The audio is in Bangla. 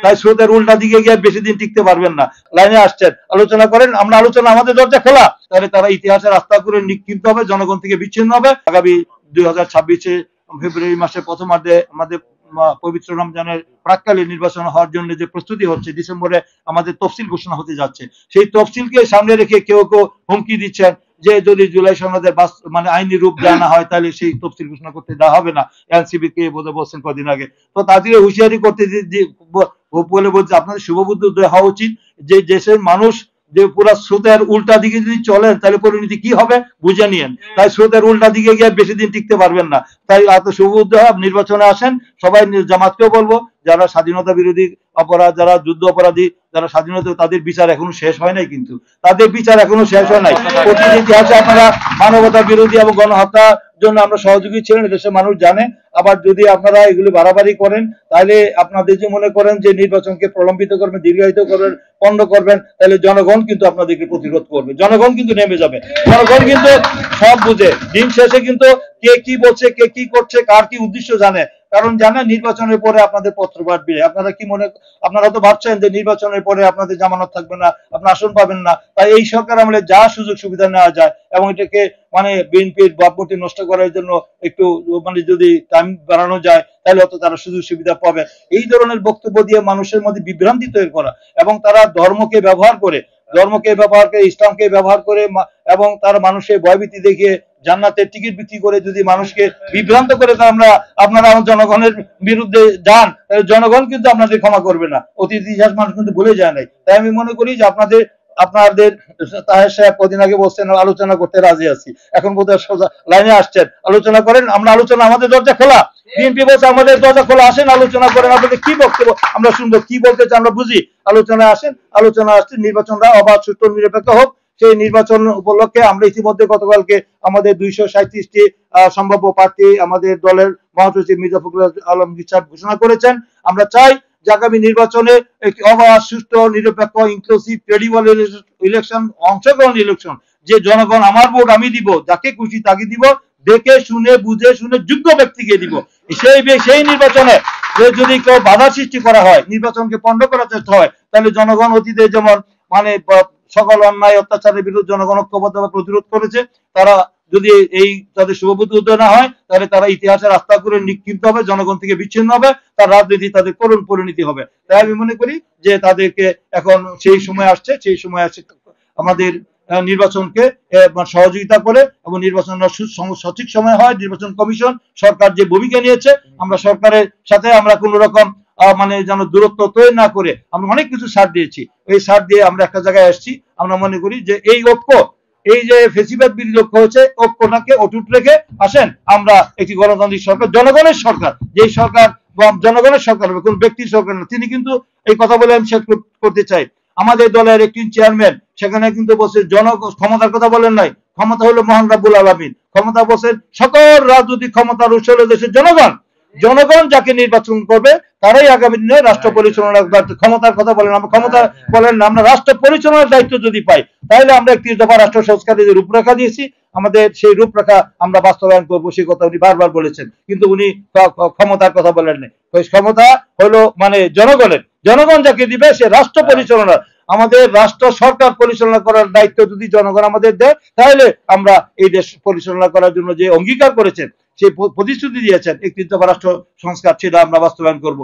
তাই স্রোতের উল্টা দিকে গিয়ে বেশি দিন টিকতে পারবেন না। লাইনে আসছেন, আলোচনা করেন, আমরা আলোচনা, আমাদের দরজা খোলা। তাহলে তারা ইতিহাসের রাস্তা করে নিক্ষিপ্ত হবে, জনগণ থেকে বিচ্ছিন্ন হবে। আগামী 2026 ফেব্রুয়ারি মাসের প্রথমার্ধে আমাদের পবিত্র রমজানের প্রাক্কালীন নির্বাচন হওয়ার জন্য যে প্রস্তুতি হচ্ছে, ডিসেম্বরে আমাদের তফসিল ঘোষণা হতে যাচ্ছে। সেই তফসিলকে সামনে রেখে কেউ কেউ হুমকি দিচ্ছেন যে যদি জুলাই সনদের মানে আইনি রূপ দেওয়া না হয় তাহলে সেই তফসিল ঘোষণা করতে দেওয়া হবে না। এনসিবি কে বোধহয় বলছেন কদিন আগে। তো তাদেরকে হুঁশিয়ারি করতে বলে বলছে আপনাদের শুভবুদ্ধি উদয় হওয়া উচিত যে দেশের মানুষ যে পুরো স্রোতের উল্টা দিকে যদি চলেন তাহলে পরিণতি কি হবে বুঝে নিয়েন। তাই স্রোতের উল্টা দিকে গিয়ে বেশি দিন টিকতে পারবেন না। তাই এত শুভবুদ্ধি নির্বাচনে আসেন। সবাই জামাতকেও বলবো, যারা স্বাধীনতা বিরোধী অপরাধ, যারা যুদ্ধ অপরাধী, যারা স্বাধীনতা, তাদের বিচার এখনো শেষ হয় নাই, কিন্তু তাদের বিচার এখনো শেষ হয় নাই। অতীত ইতিহাসে আপনারা মানবতা বিরোধী এবং গণহত্যার জন্য আমরা সহযোগী ছিলেন, দেশের মানুষ জানে। আবার যদি আপনারা এগুলি বাড়াবাড়ি করেন তাহলে আপনাদের যে মনে করেন যে নির্বাচনকে প্রলম্বিত করবেন, দীর্ঘায়িত করবেন, পণ্ড করবেন, তাহলে জনগণ কিন্তু আপনাদেরকে প্রতিরোধ করবে, জনগণ কিন্তু নেমে যাবে। জনগণ কিন্তু সব বুঝে, দিন শেষে কিন্তু কে কি বলছে, কে কি করছে, কার কি উদ্দেশ্য জানে। কারণ জানে নির্বাচনের পরে আপনাদের পত্র বাড়বে। আপনারা কি আপনারা তো ভাবছেন যে নির্বাচনের পরে আপনাদের জামানত থাকবে না, আপনার আসন পাবেন না। তাই এই সরকার আমলে যা সুযোগ সুবিধা নেওয়া যায় এবং এটাকে মানে বিএনপির ভাবমূর্তি নষ্ট করার জন্য একটু মানে যদি টাইম বাড়ানো যায় তাহলে হয়তো তারা সুযোগ সুবিধা পাবে। এই ধরনের বক্তব্য দিয়ে মানুষের মধ্যে বিভ্রান্তি তৈরি করা এবং তারা ধর্মকে ব্যবহার করে, ইসলামকে ব্যবহার করে এবং তার মানুষের ভয়ভীতি দেখিয়ে জান্নাতের টিকিট বিক্রি করে যদি মানুষকে বিভ্রান্ত করে আপনারা জনগণের বিরুদ্ধে যান, জনগণ কিন্তু আপনাদের ক্ষমা করবে না। অতীত ইতিহাস মানুষ কিন্তু ভুলে যায় নাই। তাই আমি মনে করি যে আপনাদের তাহের সাহেব কদিন আগে বলছেন আলোচনা করতে রাজি আছি, এখন বোধহয় সোজা লাইনে আসছেন, আলোচনা করেন, আমরা আলোচনা, আমাদের দরজা খোলা। বিএনপি বলছে আমাদের দরজা খোলা, আসেন আলোচনা করেন, আপনাদের কি বক্তব্য আমরা শুনবো, কি বলতে চান আমরা বুঝি। আলোচনা আসেন, আলোচনা আসছে, নির্বাচনটা অবাধ, সুষ্ঠু, নিরপেক্ষ হোক। সেই নির্বাচন উপলক্ষে আমরা ইতিমধ্যে গতকালকে আমাদের 237টি সম্ভাব্য প্রার্থী আমাদের দলের মহাসচিব মির্জা ফখরুল আলম সাহেব ঘোষণা করেছেন। আমরা চাই যে আগামী নির্বাচনে একটি অবাধ, সুষ্ঠু, নিরপেক্ষ, ইনক্লুসিভ, ক্রেডিবল ইলেকশন, অংশগ্রহণ ইলেকশন, যে জনগণ আমার ভোট আমি দিব, যাকে খুশি তাকে দিব, দেখে শুনে বুঝে শুনে যোগ্য ব্যক্তিকে দিব। সেই নির্বাচনে যদি কেউ বাধা সৃষ্টি করা হয়, নির্বাচনকে পণ্ড করার চেষ্টা হয়, তাহলে জনগণ অতীতে যেমন মানে সকল অন্যায় অত্যাচারের বিরুদ্ধে জনগণ ঐক্যবদ্ধভাবে প্রতিরোধ করেছে, তারা যদি এই তাদের শুভবুদ্ধি উদয় না হয় তাহলে তারা ইতিহাসের রাস্তা করে নিক্ষিপ্ত হবে, জনগণ থেকে বিচ্ছিন্ন হবে, তার রাজনীতি তাদের করুণ পরিণতি হবে। তাই আমি মনে করি যে তাদেরকে এখন সেই সময় আসছে, সেই সময় আসছে আমাদের নির্বাচনকে সহযোগিতা করে এবং নির্বাচন সঠিক সময় হয়। নির্বাচন কমিশন সরকার যে ভূমিকা নিয়েছে, আমরা সরকারের সাথে আমরা কোন রকম মানে যেন দূরত্ব তৈরি না করে আমরা অনেক কিছু ছাড় দিয়েছি। এই ছাড় দিয়ে আমরা একটা জায়গায় আসছি। আমরা মনে করি যে এই ঐক্য, এই যে ফেসিবাদ বিরোধী ঐক্য হচ্ছে, ঐক্যটাকে অটুট রেখে আসেন আমরা একটি গণতান্ত্রিক সরকার, জনগণের সরকার, যেই সরকার জনগণের সরকার হবে, কোন ব্যক্তির সরকার না। তিনি কিন্তু এই কথা বলে আমি শেষ করতে চাই, আমাদের দলের একটি চেয়ারম্যান সেখানে কিন্তু বলছে ক্ষমতার কথা বলেন নাই, ক্ষমতা হলো মহান রাব্বুল আলামিন। ক্ষমতা বলছেন সকল রাজনৈতিক ক্ষমতার উৎস হলো দেশের জনগণ, জনগণ যাকে নির্বাচন করবে তারাই আগামী দিনে রাষ্ট্র পরিচালনার ক্ষমতার কথা বলেন। আমরা ক্ষমতা বলেন না, আমরা রাষ্ট্র পরিচালনার দায়িত্ব যদি পাই তাহলে আমরা একটি দফা রাষ্ট্র সংস্কারের যে রূপরেখা দিয়েছি, আমাদের সেই রূপরেখা আমরা বাস্তবায়ন করবো, সেই কথা উনি বারবার বলেছেন। কিন্তু উনি ক্ষমতার কথা বলেন না। ক্ষমতা হলো মানে জনগণের, জনগণ যাকে দিবে সে রাষ্ট্র পরিচালনা, আমাদের রাষ্ট্র সরকার পরিচালনা করার দায়িত্ব যদি জনগণ আমাদের দেয় তাহলে আমরা এই দেশ পরিচালনা করার জন্য যে অঙ্গীকার করেছেন, সেই প্রতিশ্রুতি দিয়েছেন, একটি দফা রাষ্ট্র সংস্কার, সেটা আমরা বাস্তবায়ন করব।